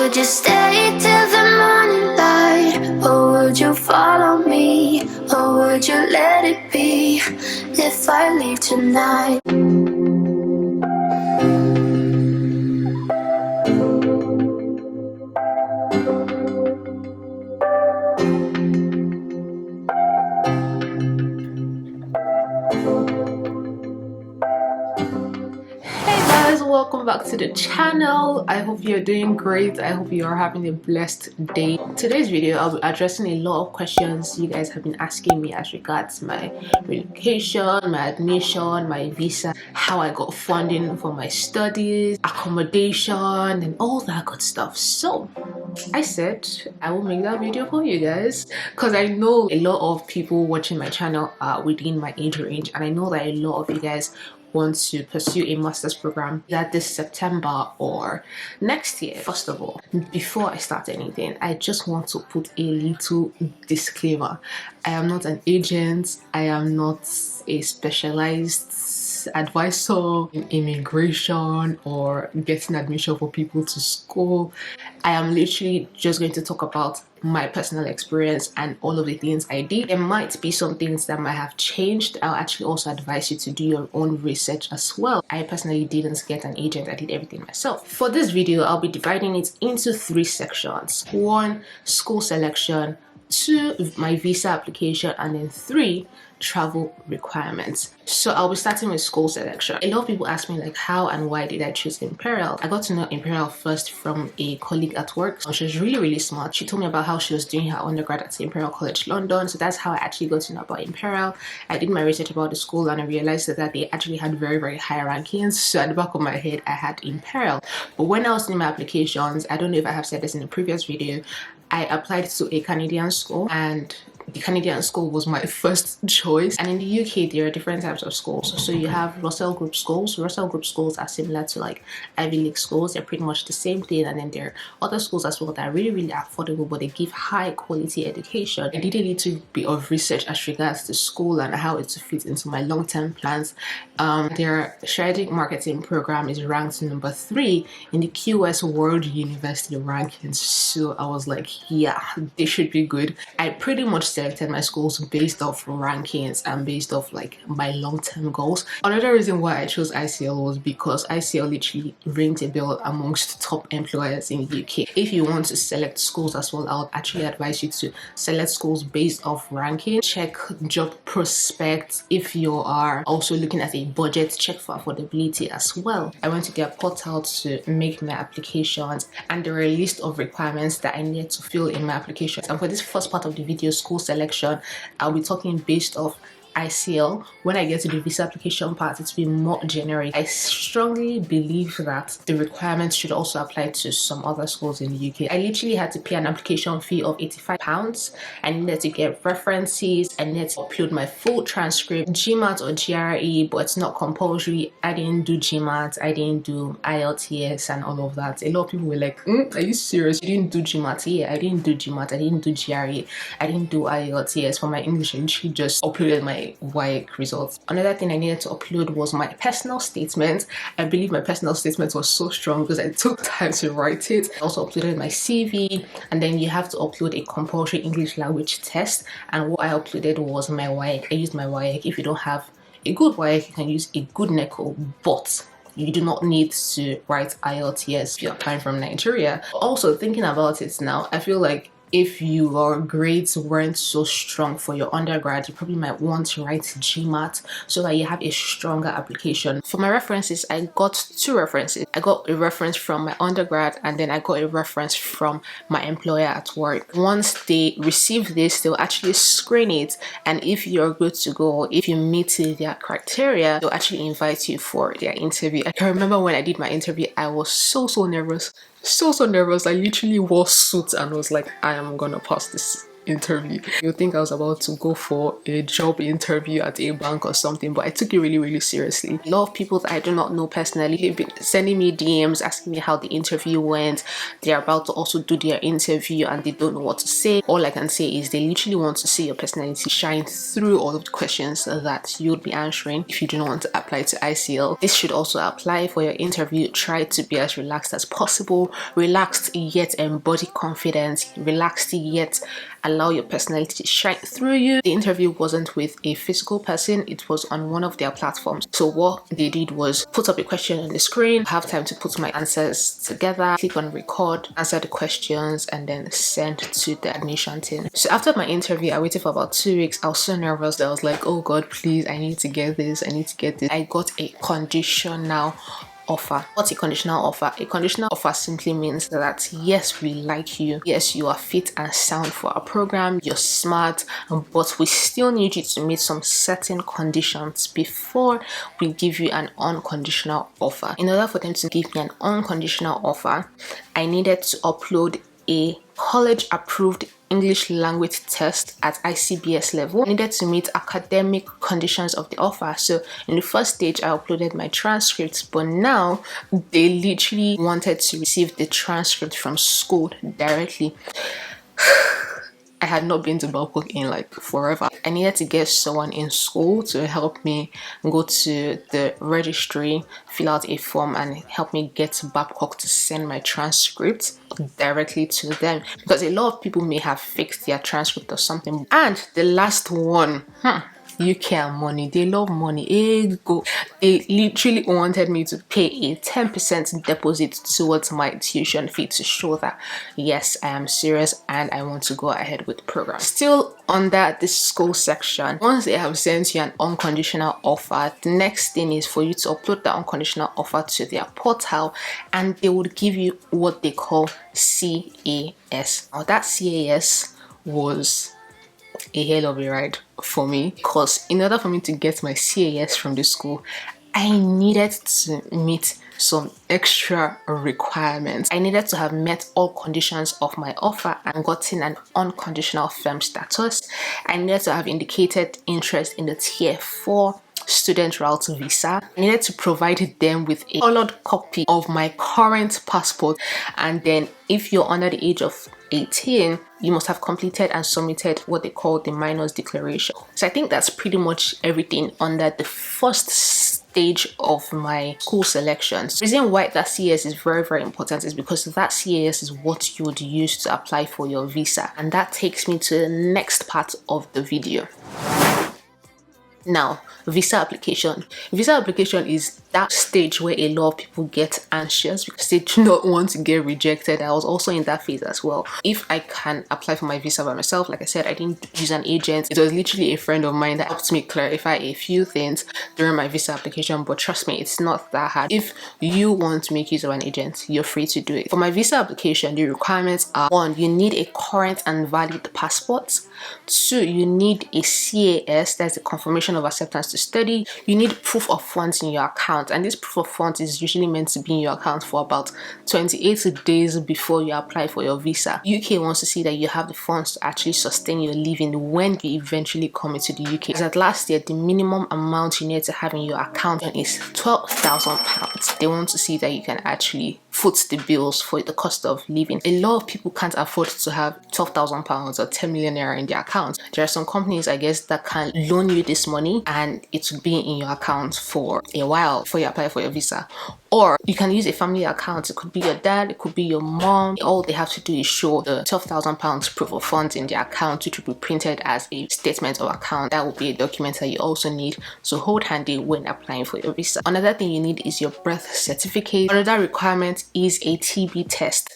Would you stay till the morning light? Or would you follow me? Or would you let it be if I leave tonight? Welcome back to the channel. I hope you're doing great. I hope you are having a blessed day. Today's video, I'll be addressing a lot of questions you guys have been asking me as regards my relocation, my admission, my visa, how I got funding for my studies, accommodation, and all that good stuff. So I said I will make that video for you guys because I know a lot of people watching my channel are within my age range, and I know that a lot of you guys want to pursue a master's program either this September or next year. First of all, before I start anything, I just want to put a little disclaimer. I am not an agent. I am not a specialized advisor in immigration or getting admission for people to school. I am literally just going to talk about my personal experience and all of the things I did. There might be some things that might have changed. I'll actually also advise you to do your own research as well. I personally didn't get an agent. I did everything myself. For this video, I'll be dividing it into 3 sections. 1, school selection. 2, my visa application, and then 3, travel requirements. So I'll be starting with school selection. A lot of people ask me like how and why did I choose Imperial. I got to know Imperial first from a colleague at work. She was really smart. She told me about how she was doing her undergrad at Imperial College London. So that's how I actually got to know about Imperial. I did my research about the school and I realized that they actually had very high rankings. So at the back of my head I had Imperial. But when I was doing my applications, I don't know if I have said this in a previous video, I applied to a Canadian school, and the Canadian school was my first choice. And in the UK, there are different types of schools. So you have Russell Group schools. Russell Group schools are similar to like Ivy League schools. They're pretty much the same thing. And then there are other schools as well that are really affordable, but they give high quality education. I did a little bit of research as regards to school and how it fits into my long-term plans. Their strategic marketing program is ranked number 3 in the QS World University rankings. So I was like, yeah, they should be good. I pretty much selected my schools based off rankings and based off like my long-term goals. Another reason why I chose ICL was because ICL literally rings a bell amongst top employers in the UK. If you want to select schools as well, I would actually advise you to select schools based off ranking. Check job prospects. If you are also looking at a budget, check for affordability as well. I went to their portal to make my applications, and there were a list of requirements that I needed to fill in my applications. And for this first part of the video, school selection, I'll be talking based off ICL. When I get to the visa application part, it's been more generic. I strongly believe that the requirements should also apply to some other schools in the UK. I literally had to pay an application fee of £85. I needed to get references. I needed to upload my full transcript, GMAT or GRE, but it's not compulsory. I didn't do GMAT. I didn't do IELTS and all of that. A lot of people were like, are you serious? You didn't do GMAT? Yeah, I didn't do GMAT. I didn't do GRE. I didn't do IELTS. For my English, I literally just uploaded my WAEC results. Another thing I needed to upload was my personal statement. I believe my personal statement was so strong because I took time to write it. I also uploaded my CV, and then you have to upload a compulsory English language test, and what I uploaded was my WAEC. I used my WAEC. If you don't have a good WAEC, you can use a good NECO, but you do not need to write IELTS if you're applying from Nigeria. Also, thinking about it now, I feel like if your grades weren't so strong for your undergrad, you probably might want to write GMAT so that you have a stronger application. For my references, I got 2 references. I got a reference from my undergrad, and then I got a reference from my employer at work. Once they receive this, they'll actually screen it, and if you're good to go, if you meet their criteria, they'll actually invite you for their interview. I can remember when I did my interview, I was so nervous. So nervous. I literally wore suits and was like, I am gonna pass this interview. You think I was about to go for a job interview at a bank or something, but I took it really seriously. A lot of people that I do not know personally, they've been sending me DMs asking me how the interview went. They're about to also do their interview and they don't know what to say. All I can say is they literally want to see your personality shine through all of the questions that you'll be answering if you do not want to apply to ICL. This should also apply for your interview. Try to be as relaxed as possible. Relaxed yet embody confidence. Relaxed yet allow your personality to shine through you. The interview wasn't with a physical person, it was on one of their platforms. So what they did was put up a question on the screen, have time to put my answers together, click on record, answer the questions, and then send to the admission team. So after my interview, I waited for about 2 weeks. I was so nervous that I was like, oh God, please, I need to get this. I got a conditional offer. What's a conditional offer? A conditional offer simply means that yes, we like you, yes, you are fit and sound for our program, you're smart, but we still need you to meet some certain conditions before we give you an unconditional offer. In order for them to give me an unconditional offer, I needed to upload a college approved English language test at ICBS level. I needed to meet academic conditions of the offer. So in the first stage, I uploaded my transcripts, but now they literally wanted to receive the transcript from school directly. I had not been to Babcock in like forever. I needed to get someone in school to help me go to the registry, fill out a form, and help me get to Babcock to send my transcript directly to them, because a lot of people may have fixed their transcript or something. And the last one, UK and money, they love money. They literally wanted me to pay a 10% deposit towards my tuition fee to show that yes, I am serious and I want to go ahead with the program. Still under the school section, once they have sent you an unconditional offer, the next thing is for you to upload the unconditional offer to their portal, and they would give you what they call CAS. Now that CAS was a hell of a ride for me, because in order for me to get my CAS from the school, I needed to meet some extra requirements. I needed to have met all conditions of my offer and gotten an unconditional firm status. I needed to have indicated interest in the Tier 4 student route visa. I needed to provide them with a colored copy of my current passport, and then if you're under the age of 18, you must have completed and submitted what they call the minors declaration. So I think that's pretty much everything under the first stage of my school selections. The reason why that CAS is very important is because that CAS is what you would use to apply for your visa, and that takes me to the next part of the video. Now, visa application. Visa application is that stage where a lot of people get anxious because they do not want to get rejected. I was also in that phase as well. If I can apply for my visa by myself, like I said, I didn't use an agent. It was literally a friend of mine that helped me clarify a few things during my visa application, but trust me, it's not that hard. If you want to make use of an agent, you're free to do it. For my visa application, the requirements are: 1, you need a current and valid passport. 2, you need a CAS, that's a confirmation of acceptance to study. You need proof of funds in your account, and this proof of funds is usually meant to be in your account for about 28 days before you apply for your visa. UK wants to see that you have the funds to actually sustain your living when you eventually come into the UK. As at last year, the minimum amount you need to have in your account is £12,000. They want to see that you can actually foot the bills for the cost of living. A lot of people can't afford to have £12,000 or 10 million naira in their account. There are some companies, I guess, that can loan you this money and it will be in your account for a while before you apply for your visa. Or you can use a family account. It could be your dad, it could be your mom. All they have to do is show the £12,000 proof of funds in their account, which will be printed as a statement of account. That will be a document that you also need to hold handy when applying for your visa. Another thing you need is your birth certificate. Another requirement is a TB test.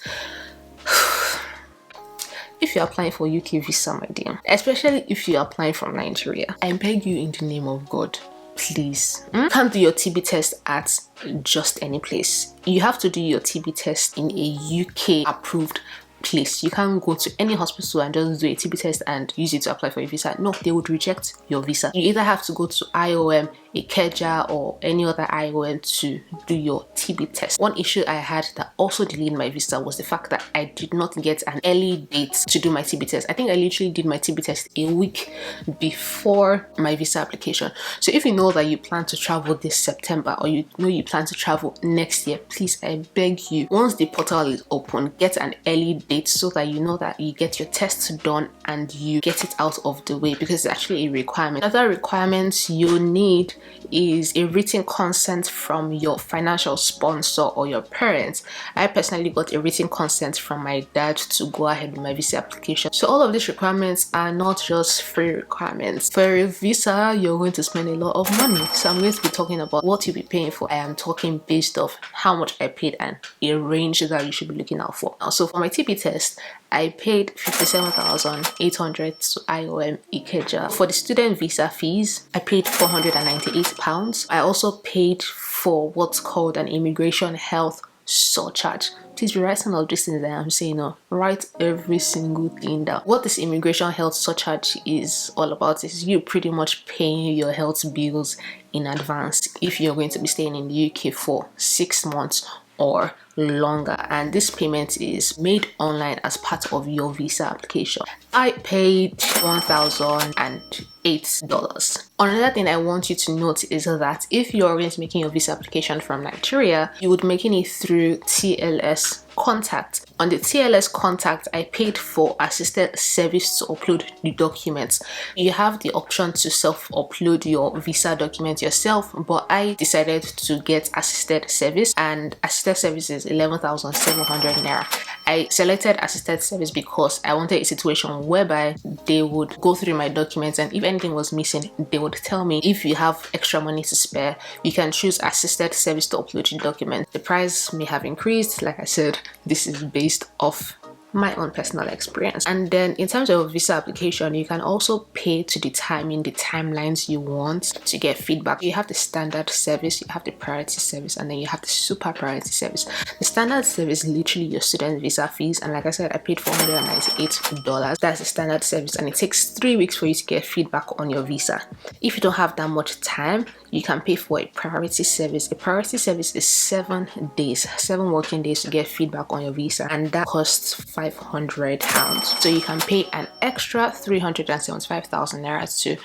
If you're applying for UK visa, my dear, especially if you're applying from Nigeria, I beg you in the name of God, please, can't do your TB test at just any place. You have to do your TB test in a UK approved place. You can't go to any hospital and just do a TB test and use it to apply for a visa. No, they would reject your visa. You either have to go to IOM Ikeja or any other IOM to do your TB test. One issue I had that also delayed my visa was the fact that I did not get an early date to do my TB test. I think I literally did my TB test a week before my visa application. So if you know that you plan to travel this September, or you know you plan to travel next year, please, I beg you, once the portal is open, get an early date so that you know that you get your tests done and you get it out of the way, because it's actually a requirement. Other requirements you need is a written consent from your financial sponsor or your parents. I personally got a written consent from my dad to go ahead with my visa application. So all of these requirements are not just free requirements. For a visa, you're going to spend a lot of money. So I'm going to be talking about what you'll be paying for. I am talking based off how much I paid and a range that you should be looking out for. So for my TB test, I paid 57,800 to IOM Ikeja. For the student visa fees, I paid £498. I also paid for what's called an immigration health surcharge. Please be writing all these things that I'm saying now. Write every single thing down. What this immigration health surcharge is all about is you pretty much paying your health bills in advance if you're going to be staying in the UK for 6 months or longer, and this payment is made online as part of your visa application. I paid $1,008. Another thing I want you to note is that if you're going to making your visa application from Nigeria, you would making it through TLS Contact. On the TLS Contact, I paid for assisted service to upload the documents. You have the option to self-upload your visa document yourself, but I decided to get assisted service, and assisted service is 11,700 naira. I selected assisted service because I wanted a situation whereby they would go through my documents, and if anything was missing, they would tell me. If you have extra money to spare, you can choose assisted service to upload your document. The price may have increased. Like I said, this is based off my own personal experience. And then in terms of visa application, you can also pay to determine the timelines you want to get feedback. You have the standard service, you have the priority service, and then you have the super priority service. The standard service is literally your student visa fees, and like I said, I paid $498. That's the standard service, and it takes 3 weeks for you to get feedback on your visa. If you don't have that much time, you can pay for a priority service. A priority service is 7 days, 7 working days to get feedback on your visa, and that costs £500. So you can pay an extra 375,000 naira to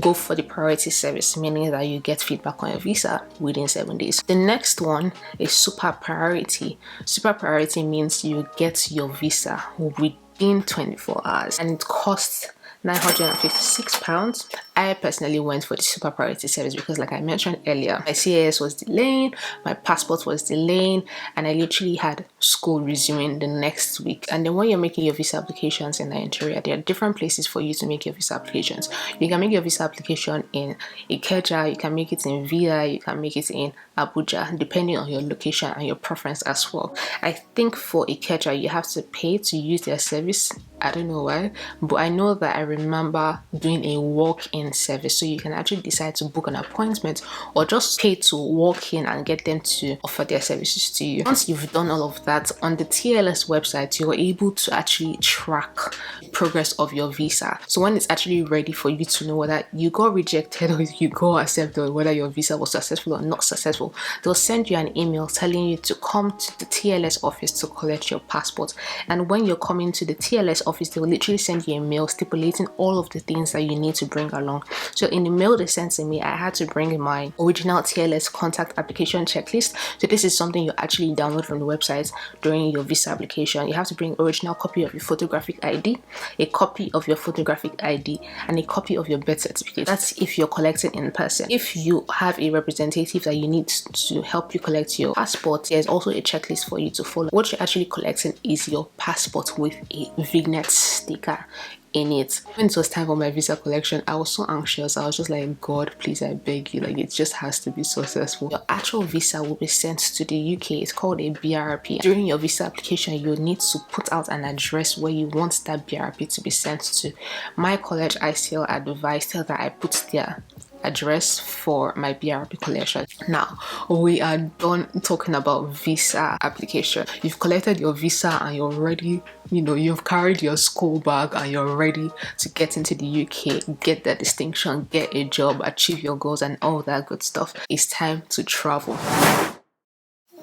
go for the priority service, meaning that you get feedback on your visa within 7 days. The next one is super priority. Super priority means you get your visa within 24 hours, and it costs £956. I personally went for the super priority service because, like I mentioned earlier, my CAS was delaying, my passport was delaying, and I literally had school resuming the next week. And then when you're making your visa applications in Nigeria, there are different places for you to make your visa applications. You can make your visa application in Ikeja, you can make it in Villa, you can make it in Abuja, depending on your location and your preference as well. I think for Ikeja, you have to pay to use their service. I don't know why, but I know that I remember doing a walk-in service, so you can actually decide to book an appointment or just pay to walk in and get them to offer their services to you. Once you've done all of that, on the TLS website, you're able to actually track the progress of your visa. So when it's actually ready for you to know whether you got rejected or you got accepted, or whether your visa was successful or not successful, they'll send you an email telling you to come to the TLS office to collect your passport. And when you're coming to the TLS office, they will literally send you a mail stipulating all of the things that you need to bring along. So in the mail they sent to me, I had to bring my original TLS contact application checklist. So this is something you actually download from the website during your visa application. You have to bring original copy of your photographic ID, a copy of your photographic ID, and a copy of your birth certificate. That's if you're collecting in person. If you have a representative that you need to help you collect your passport, there's also a checklist for you to follow. What you're actually collecting is your passport with a vignette sticker in it. When it was time for my visa collection, I was so anxious. I was just like, God, please, I beg you, like, it just has to be successful. Your actual visa will be sent to the UK. It's called a BRP. During your visa application, you need to put out an address where you want that BRP to be sent to. My college, I still advised that I put their address for my BRP collection. Now we are done talking about visa application. You've collected your visa and you're ready, you've carried your school bag and you're ready to get into the UK, get that distinction, get a job, achieve your goals and all that good stuff. It's time to travel.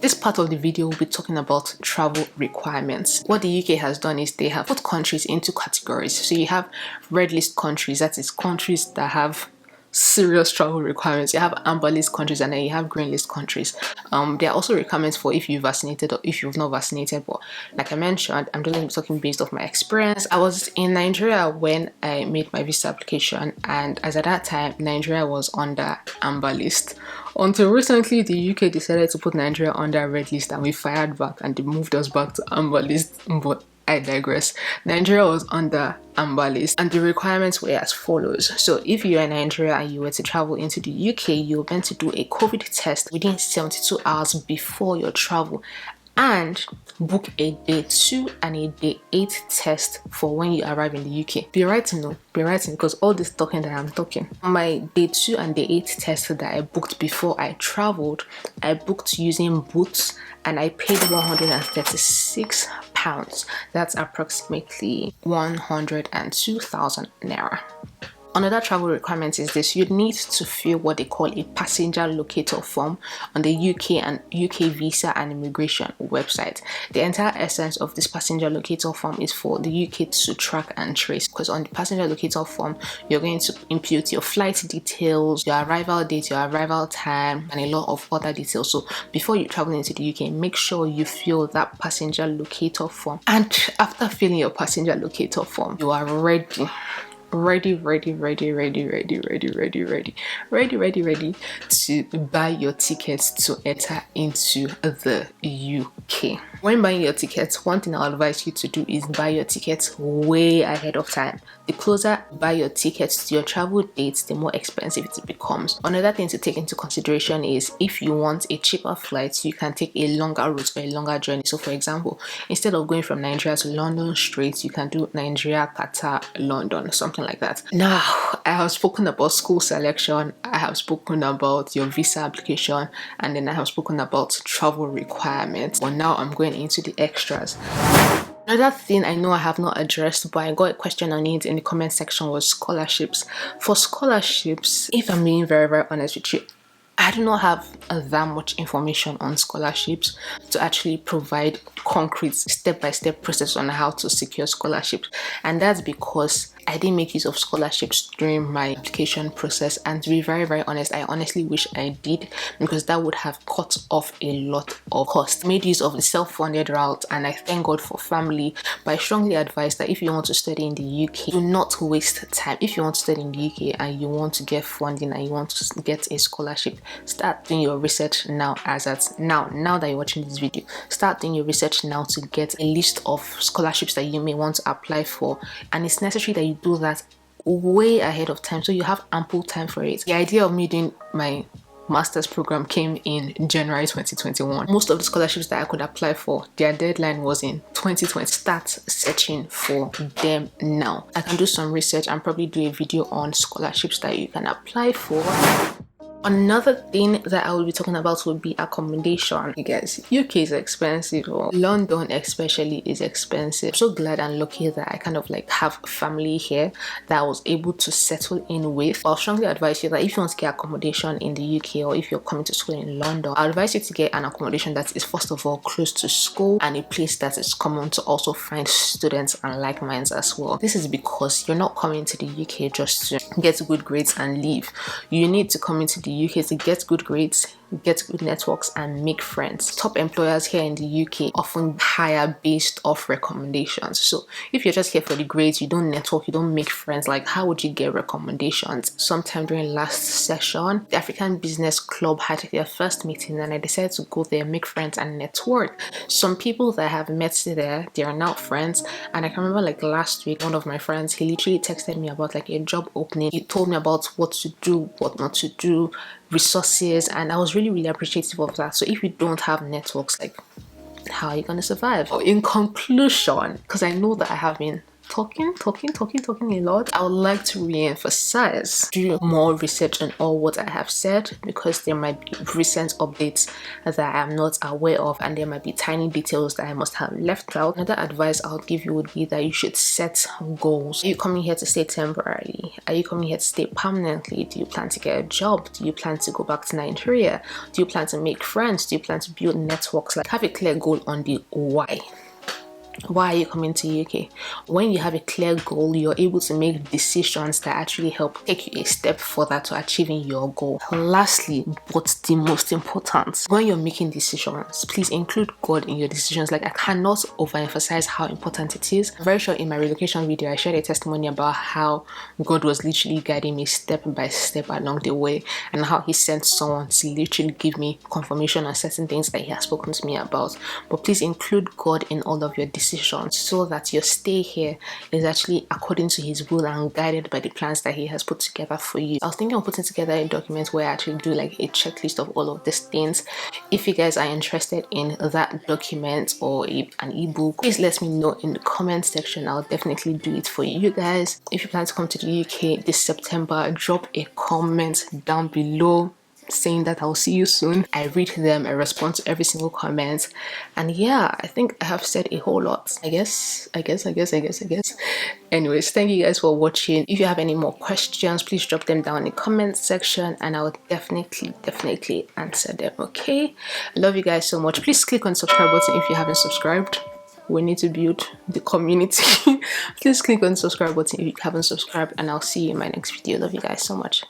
This part of the video will be talking about travel requirements. What the UK has done is they have put countries into categories. So you have red list countries, that is countries that have serious travel requirements. You have amber list countries and then you have green list countries. There are also requirements for if you're vaccinated or if you've not vaccinated, but like I mentioned, I'm just going to be talking based off my experience. I was in Nigeria when I made my visa application, and as at that time Nigeria was under amber list until recently the UK decided to put Nigeria under red list and we fired back and they moved us back to amber list. But I digress. Nigeria was under amber list and the requirements were as follows. So if you're in Nigeria and you were to travel into the UK, you're meant to do a COVID test within 72 hours before your travel and book a day 2 and a day 8 test for when you arrive in the UK. Be writing because all this talking that I'm talking. My day 2 and day 8 test that I booked before I traveled, I booked using Boots and I paid £136. That's approximately 102,000 naira. Another travel requirement is this: you need to fill what they call a passenger locator form on the UK and UK visa and immigration website. The entire essence of this passenger locator form is for the UK to track and trace, because on the passenger locator form you're going to input your flight details, your arrival date, your arrival time, and a lot of other details. So before you travel into the UK, make sure you fill that passenger locator form, and after filling your passenger locator form, you are ready to buy your tickets to enter into the UK. When buying your tickets, one thing I'll advise you to do is buy your tickets way ahead of time. The closer you buy your tickets to your travel dates, the more expensive it becomes. Another thing to take into consideration is if you want a cheaper flight, you can take a longer route or a longer journey. So for example, instead of going from Nigeria to London straight, you can do Nigeria, Qatar, London, something like that. Now, I have spoken about school selection, I have spoken about your visa application, and then I have spoken about travel requirements. But now I'm going into the extras. Another thing I know I have not addressed, but I got a question on it in the comment section, was scholarships. For scholarships, if I'm being very honest with you, I do not have that much information on scholarships to actually provide concrete step-by-step process on how to secure scholarships, and that's because I didn't make use of scholarships during my application process. And to be very honest, I honestly wish I did, because that would have cut off a lot of cost. I made use of the self-funded route and I thank God for family, but I strongly advise that if you want to study in the UK, do not waste time. If you want to study in the UK and you want to get funding and you want to get a scholarship, start doing your research now. Now that you're watching this video, start doing your research now to get a list of scholarships that you may want to apply for, and it's necessary that you do that way ahead of time so you have ample time for it. The idea of me doing my master's program came in January 2021. Most of the scholarships that I could apply for, their deadline was in 2020. Start searching for them now. I can do some research and probably do a video on scholarships that you can apply for. Another thing that I will be talking about would be accommodation. You guys, UK is expensive, or London especially is expensive. I'm so glad and lucky that I kind of like have family here that I was able to settle in with. I'll strongly advise you that if you want to get accommodation in the UK, or if you're coming to school in London, I advise you to get an accommodation that is first of all close to school and a place that is common to also find students and like minds as well. This is because you're not coming to the UK just to get good grades and leave. You need to come into the UK to get good grades, get good networks, and make friends. Top employers here in the UK often hire based off recommendations. So if you're just here for the grades, you don't network, you don't make friends, like how would you get recommendations? Sometime during last session, the African Business Club had their first meeting and I decided to go there, make friends and network. Some people that I have met there, they are now friends. And I can remember like last week, one of my friends, he literally texted me about like a job opening. He told me about what to do, what not to do, resources, and I was really appreciative of that. So if you don't have networks, like how are you going to survive? In conclusion, because I know that I have been talking a lot. I would like to re-emphasize, do more research on all what I have said, because there might be recent updates that I am not aware of, and there might be tiny details that I must have left out. Another advice I'll give you would be that you should set goals. Are you coming here to stay temporarily? Are you coming here to stay permanently? Do you plan to get a job? Do you plan to go back to Nigeria? Do you plan to make friends? Do you plan to build networks? Like, have a clear goal on the why. Why are you coming to UK? When you have a clear goal, you're able to make decisions that actually help take you a step further to achieving your goal. Lastly, but the most important, when you're making decisions, please include God in your decisions. Like, I cannot overemphasize how important it is. I'm very sure in my relocation video, I shared a testimony about how God was literally guiding me step by step along the way, and how he sent someone to literally give me confirmation on certain things that he has spoken to me about. But please include God in all of your decisions, so that your stay here is actually according to his will and guided by the plans that he has put together for you. I was thinking of putting together a document where I actually do like a checklist of all of these things. If you guys are interested in that document or an ebook, please let me know in the comment section. I'll definitely do it for you guys. If you plan to come to the UK this September, drop a comment down below saying that I'll see you soon. I read them, I respond to every single comment, and yeah, I think I have said a whole lot. I guess. Anyways, thank you guys for watching. If you have any more questions, please drop them down in the comment section and I will definitely answer them. Okay, I love you guys so much. Please click on the subscribe button if you haven't subscribed. We need to build the community. Please click on the subscribe button if you haven't subscribed, and I'll see you in my next video. Love you guys so much.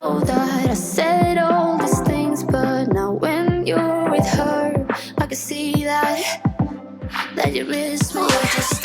Oh, that I said all these things, but now when you're with her, I can see that you miss me. I just